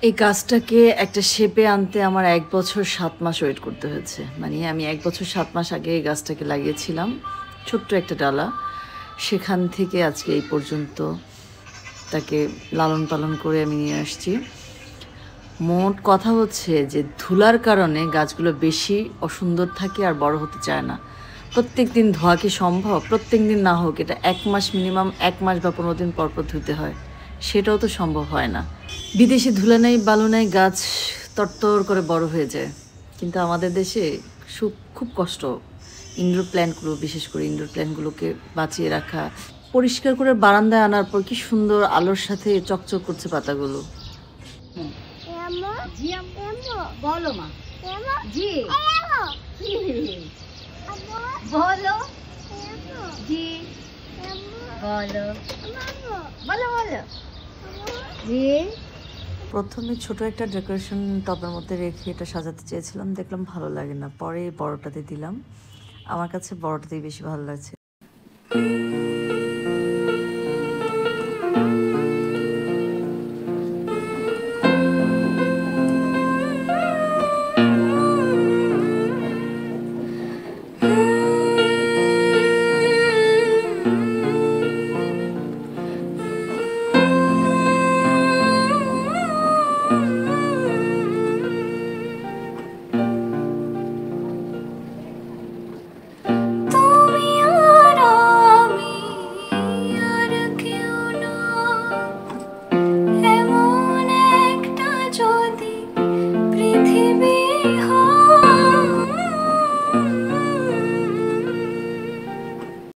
এই গাছটাকে একটা শেপে আনতে আমার ১ বছর ৭ মাস ওয়েট করতে হয়েছে। মানে আমি ১ বছর ৭ মাস আগে এই গাছটাকে লাগিয়েছিলাম, ছোট্ট একটা ডালা। সেখান থেকে আজকে এই পর্যন্ত তাকে লালন পালন করে আমি নিয়ে আসছি। মোট কথা হচ্ছে যে ধুলার কারণে গাছগুলো বেশি অসুন্দর থাকে আর বড় হতে চায় না। প্রত্যেকদিন ধোয়া কি সম্ভব? প্রত্যেকদিন না হোক, এটা ১ মাস মিনিমাম ১ মাস বা ১৫ দিন পর ধুতে হয়। সেটাও তো সম্ভব হয় না। বিদেশে ধুলা নাই বালু নাই, গাছ তরতর করে বড় হয়ে যায়। কিন্তু আমাদের দেশে খুব কষ্ট ইনডোর প্ল্যান্টগুলো, বিশেষ করে ইনডোর প্ল্যান্টগুলোকে বাঁচিয়ে রাখা। পরিষ্কার করে বারান্দায় আনার পর কি সুন্দর আলোর সাথে চকচক করছে পাতাগুলো। বলো মা। জি বলো। জি বলো বলো বলো। জি প্রথমে ছোট একটা ডেকোরেশন টবের মধ্যে রেখে এটা সাজাতে চেয়েছিলাম, দেখলাম ভালো লাগে না, পরে বড়টাতে দিলাম। আমার কাছে বড়টাতেই বেশি ভালো লাগছে।